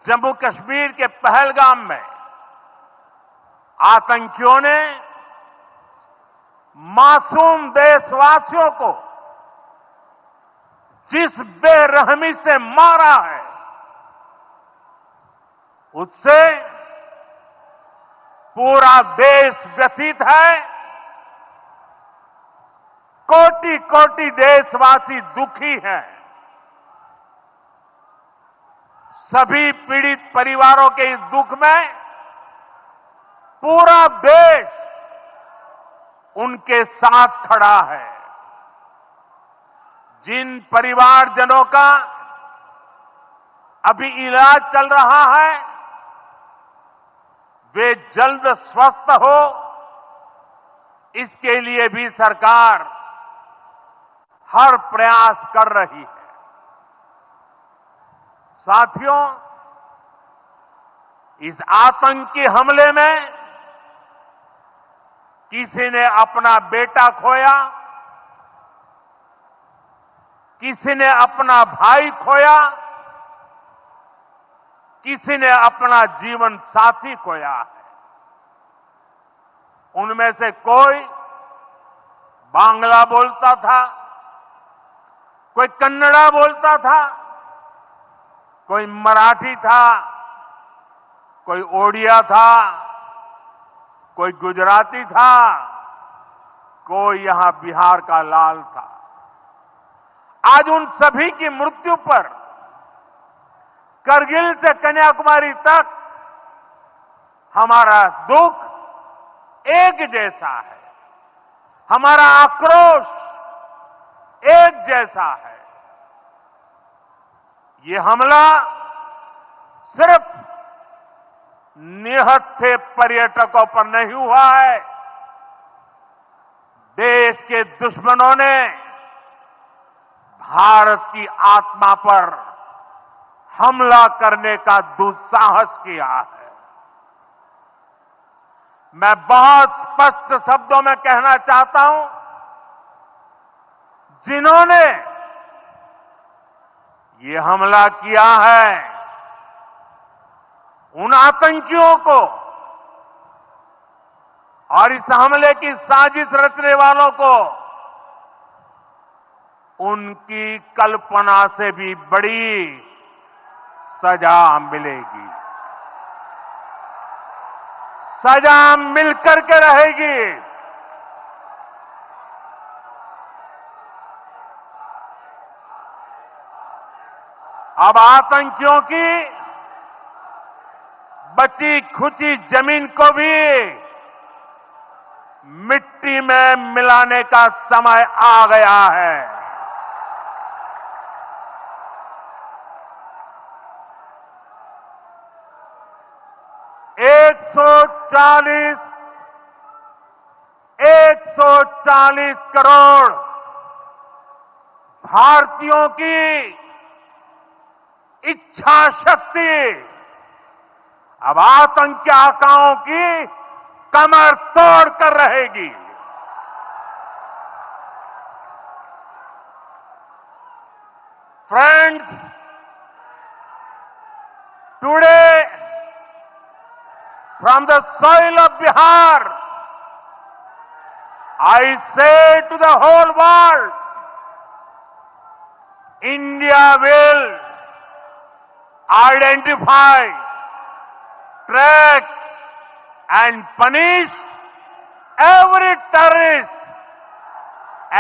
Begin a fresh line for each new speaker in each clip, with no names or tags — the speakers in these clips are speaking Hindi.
जम्मू कश्मीर के पहलगाम में आतंकियों ने मासूम देशवासियों को जिस बेरहमी से मारा है, उससे पूरा देश व्यथित है। कोटि कोटि देशवासी दुखी हैं। सभी पीड़ित परिवारों के इस दुख में पूरा देश उनके साथ खड़ा है। जिन परिवारजनों का अभी इलाज चल रहा है, वे जल्द स्वस्थ हो, इसके लिए भी सरकार हर प्रयास कर रही है। साथियों, इस आतंकी हमले में किसी ने अपना बेटा खोया, किसी ने अपना भाई खोया, किसी ने अपना जीवन साथी खोया है। उनमें से कोई बांग्ला बोलता था, कोई कन्नड़ा बोलता था, कोई मराठी था, कोई ओडिया था, कोई गुजराती था, कोई यहां बिहार का लाल था। आज उन सभी की मृत्यु पर करगिल से कन्याकुमारी तक हमारा दुख एक जैसा है, हमारा आक्रोश एक जैसा है। ये हमला सिर्फ निहत्थे पर्यटकों पर नहीं हुआ है। देश के दुश्मनों ने भारत की आत्मा पर हमला करने का दुस्साहस किया है। मैं बहुत स्पष्ट शब्दों में कहना चाहता हूं, जिन्होंने ये हमला किया है, उन आतंकियों को और इस हमले की साजिश रचने वालों को उनकी कल्पना से भी बड़ी सजा मिलेगी। सजा मिलकर के रहेगी। अब आतंकियों की बची खुची जमीन को भी मिट्टी में मिलाने का समय आ गया है। एक सौ चालीस करोड़ भारतीयों की इच्छा शक्ति अब आतंकी आकाओं की कमर तोड़ कर रहेगी। Friends, today from the soil of Bihar, I say to the whole world, India will identify, track and punish every terrorist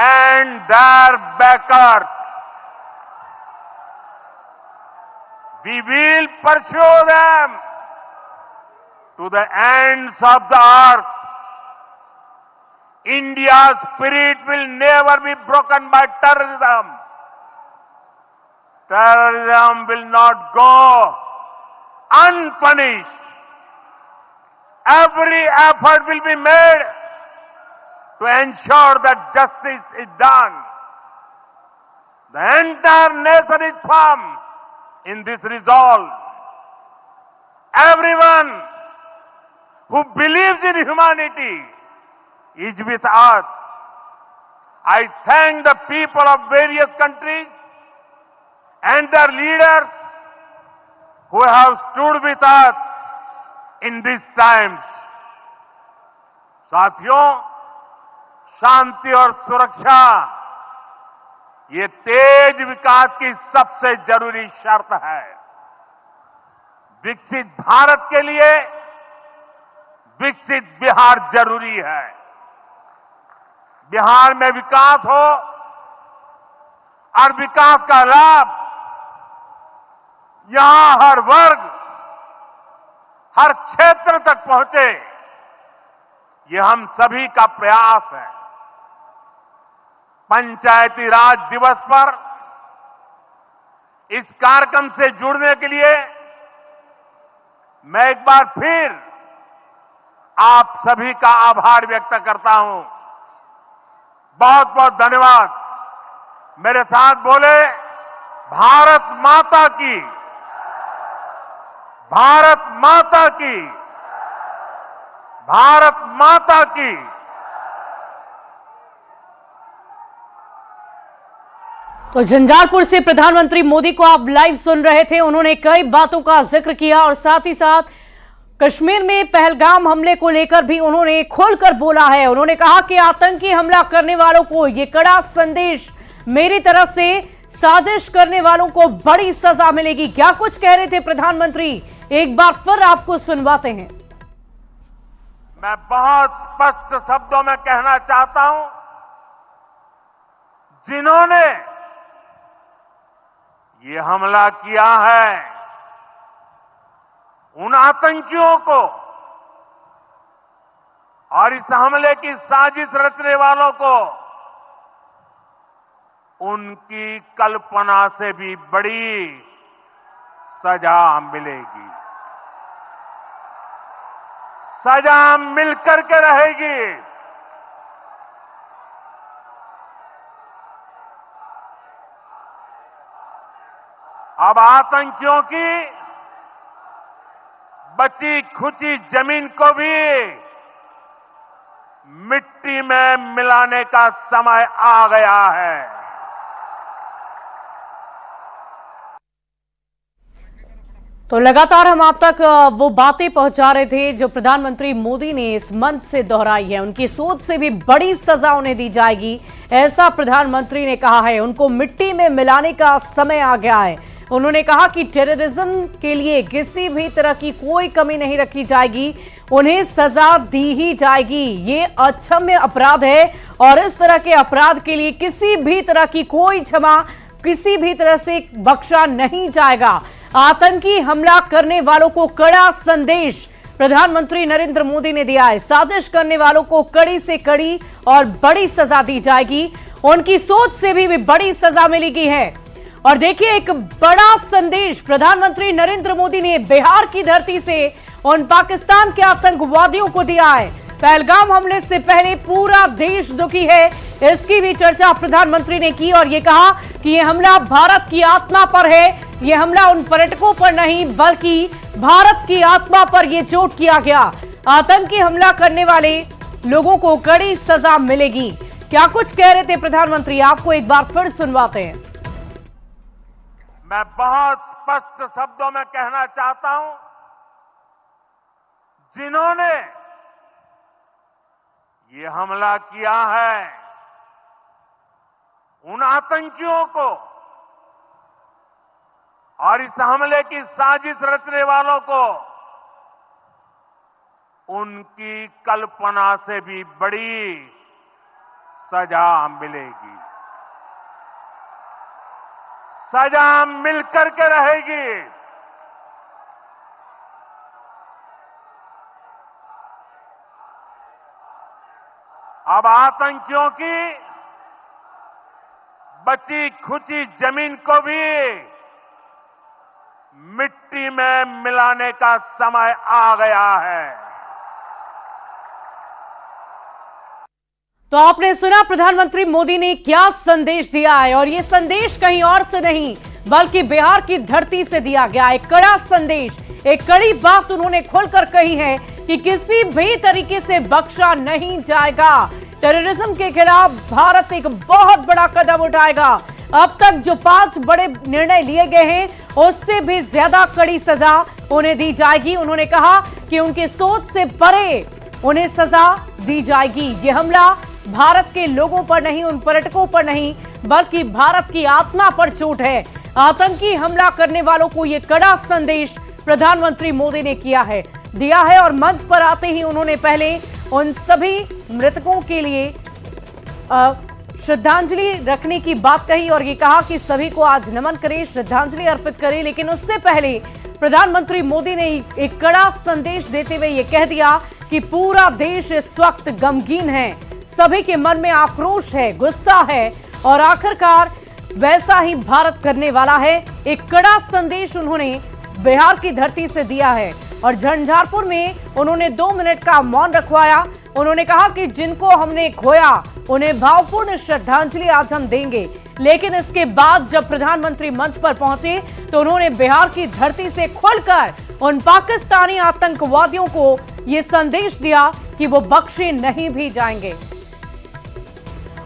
and their backers. We will pursue them to the ends of the earth. India's spirit will never be broken by terrorism. Terrorism will not go unpunished. Every effort will be made to ensure that justice is done. The entire nation is firm in this resolve. Everyone who believes in humanity is with us. I thank the people of various countries and their leaders who have stood with us in these times. साथियों, शांति और सुरक्षा ये तेज विकास की सबसे जरूरी शर्त है। विकसित भारत के लिए विकसित बिहार जरूरी है। बिहार में विकास हो और विकास का लाभ यहां हर वर्ग, हर क्षेत्र तक पहुंचे, ये हम सभी का प्रयास है। पंचायती राज दिवस पर इस कार्यक्रम से जुड़ने के लिए मैं एक बार फिर आप सभी का आभार व्यक्त करता हूं। बहुत बहुत धन्यवाद। मेरे साथ बोले, भारत माता की, भारत माता की, भारत माता की।
तो झंझारपुर से प्रधानमंत्री मोदी को आप लाइव सुन रहे थे। उन्होंने कई बातों का जिक्र किया और साथ ही साथ कश्मीर में पहलगाम हमले को लेकर भी उन्होंने खोलकर बोला है। उन्होंने कहा कि आतंकी हमला करने वालों को ये कड़ा संदेश मेरी तरफ से, साजिश करने वालों को बड़ी सजा मिलेगी। क्या कुछ कह रहे थे प्रधानमंत्री, एक बार फिर आपको सुनवाते हैं।
मैं बहुत स्पष्ट शब्दों में कहना चाहता हूं, जिन्होंने ये हमला किया है, उन आतंकियों को और इस हमले की साजिश रचने वालों को उनकी कल्पना से भी बड़ी सजा मिलेगी। सजा मिलकर के रहेगी। अब आतंकियों की बची खुची जमीन को भी मिट्टी में मिलाने का समय आ गया है।
तो लगातार हम आप तक वो बातें पहुंचा रहे थे जो प्रधानमंत्री मोदी ने इस मंच से दोहराई है। उनकी सोच से भी बड़ी सजा उन्हें दी जाएगी, ऐसा प्रधानमंत्री ने कहा है। उनको मिट्टी में मिलाने का समय आ गया है। उन्होंने कहा कि टेररिज्म के लिए किसी भी तरह की कोई कमी नहीं रखी जाएगी, उन्हें सजा दी ही जाएगी। ये अक्षम्य अपराध है और इस तरह के अपराध के लिए किसी भी तरह की कोई क्षमा किसी भी तरह से बख्शा नहीं जाएगा। आतंकी हमला करने वालों को कड़ा संदेश प्रधानमंत्री नरेंद्र मोदी ने दिया है। साजिश करने वालों को कड़ी से कड़ी और बड़ी सजा दी जाएगी। उनकी सोच से भी बड़ी सजा मिलेगी है। और देखिए, एक बड़ा संदेश प्रधानमंत्री नरेंद्र मोदी ने बिहार की धरती से उन पाकिस्तान के आतंकवादियों को दिया है। पहलगाम हमले से पहले पूरा देश दुखी है, इसकी भी चर्चा प्रधानमंत्री ने की और ये कहा कि ये हमला भारत की आत्मा पर है। ये हमला उन पर्यटकों पर नहीं बल्कि भारत की आत्मा पर ये चोट किया गया। आतंकी हमला करने वाले लोगों को कड़ी सजा मिलेगी। क्या कुछ कह रहे थे प्रधानमंत्री, आपको एक बार फिर सुनवाते हैं।
मैं बहुत स्पष्ट शब्दों में कहना चाहता हूं, जिन्होंने ये हमला किया है, उन आतंकियों को और इस हमले की साजिश रचने वालों को उनकी कल्पना से भी बड़ी सजा मिलेगी। सजा मिलकर के रहेगी। अब आतंकियों की बची खुची जमीन को भी मिट्टी में मिलाने का समय आ गया है।
तो आपने सुना प्रधानमंत्री मोदी ने क्या संदेश दिया है और ये संदेश कहीं और से नहीं बल्कि बिहार की धरती से दिया गया। एक कड़ा संदेश, एक कड़ी बात उन्होंने खोलकर कही है कि किसी भी तरीके से बख्शा नहीं जाएगा। टेररिज्म के खिलाफ भारत एक बहुत बड़ा कदम उठाएगा। अब तक जो 5 बड़े निर्णय लिए गए हैं उससे भी ज्यादा कड़ी सजा उन्हें दी जाएगी। उन्होंने कहा कि उनकी सोच से परे उन्हें सजा दी जाएगी। ये हमला भारत के लोगों पर नहीं, उन पर्यटकों पर नहीं, बल्कि भारत की आत्मा पर चोट है। आतंकी हमला करने वालों को यह कड़ा संदेश प्रधानमंत्री मोदी ने दिया है और मंच पर आते ही उन्होंने पहले उन सभी मृतकों के लिए श्रद्धांजलि रखने की बात कही और ये कहा कि सभी को आज नमन करें, श्रद्धांजलि अर्पित करें। लेकिन उससे पहले प्रधानमंत्री मोदी ने एक कड़ा संदेश देते हुए ये कह दिया कि पूरा देश इस वक्त गमगीन है, सभी के मन में आक्रोश है, गुस्सा है और आखिरकार वैसा ही भारत करने वाला है। एक कड़ा संदेश उन्होंने बिहार की धरती से दिया है और झंझारपुर में उन्होंने 2 मिनट का मौन रखवाया। उन्होंने कहा कि जिनको हमने खोया उन्हें भावपूर्ण श्रद्धांजलि आज हम देंगे। लेकिन इसके बाद जब प्रधानमंत्री मंच पर पहुंचे तो उन्होंने बिहार की धरती से खुलकर उन पाकिस्तानी आतंकवादियों को यह संदेश दिया कि वो बख्शे नहीं भी जाएंगे।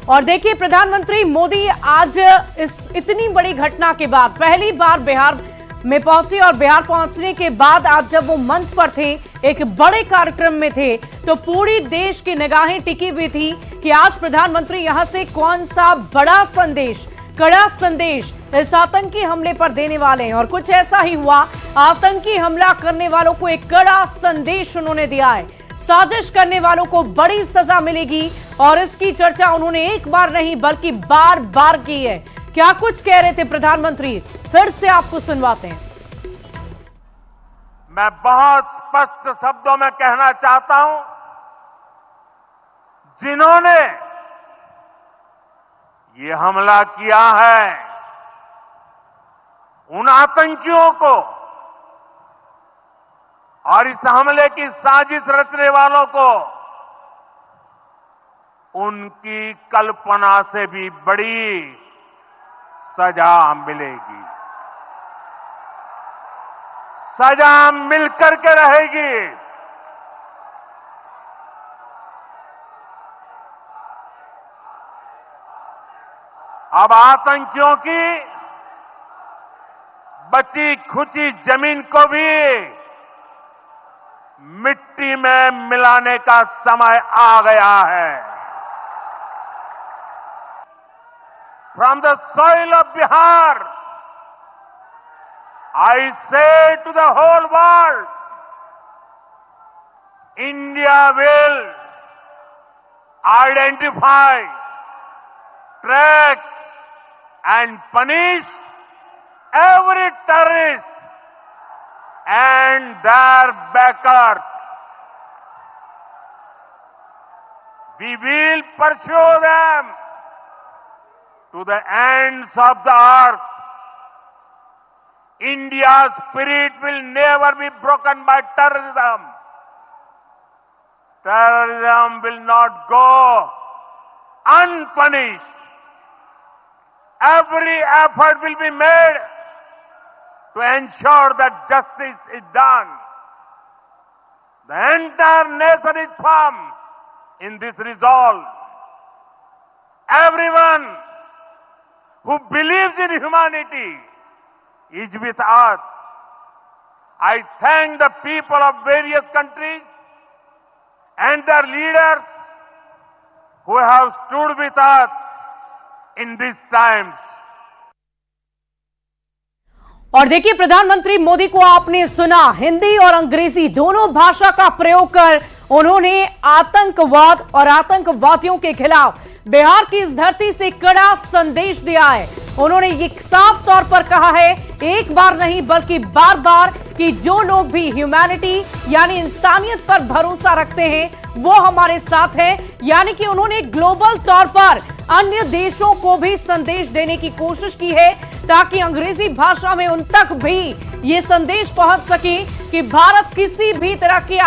और देखिए, प्रधानमंत्री मोदी आज इस इतनी बड़ी घटना के बाद पहली बार बिहार में पहुंचे और बिहार पहुंचने के बाद आज जब वो मंच पर थे, एक बड़े कार्यक्रम में थे, तो पूरी देश की निगाहें टिकी हुई थी कि आज प्रधानमंत्री यहां से कौन सा बड़ा संदेश, कड़ा संदेश इस आतंकी हमले पर देने वाले हैं। और कुछ ऐसा ही हुआ। आतंकी हमला करने वालों को एक कड़ा संदेश उन्होंने दिया है। साजिश करने वालों को बड़ी सजा मिलेगी और इसकी चर्चा उन्होंने एक बार नहीं बल्कि बार बार की है। क्या कुछ कह रहे थे प्रधानमंत्री, फिर से आपको सुनवाते हैं।
मैं बहुत स्पष्ट शब्दों में कहना चाहता हूं, जिन्होंने ये हमला किया है उन आतंकियों को और इस हमले की साजिश रचने वालों को उनकी कल्पना से भी बड़ी सजा मिलेगी, सजा मिलकर के रहेगी। अब आतंकियों की बची खुची जमीन को भी मिट्टी में मिलाने का समय आ गया है। From the soil of Bihar, I say to the whole world, India will identify, track and punish every terrorist and their backers. We will pursue them to the ends of the earth. India's spirit will never be broken by terrorism. Terrorism will not go unpunished. Every effort will be made to ensure that justice is done. The entire nation is firm in this resolve. Everyone who believes in humanity is with us. I thank the people of various countries and their leaders who have stood with us in these times.
और देखिए, प्रधानमंत्री मोदी को आपने सुना, हिंदी और अंग्रेजी दोनों भाषा का प्रयोग कर उन्होंने आतंकवाद और आतंकवादियों के खिलाफ बिहार की इस धरती से कड़ा संदेश दिया है। उन्होंने ये साफ तौर पर कहा है, एक बार नहीं बल्कि बार बार, कि जो लोग भी ह्यूमैनिटी यानी इंसानियत पर भरोसा रखते हैं वो हमारे साथ हैं। यानी कि उन्होंने ग्लोबल तौर पर अन्य देशों को भी संदेश देने की कोशिश की है ताकि अंग्रेजी भाषा में उन तक भी ये संदेश पहुंच सके कि भारत किसी भी तरह की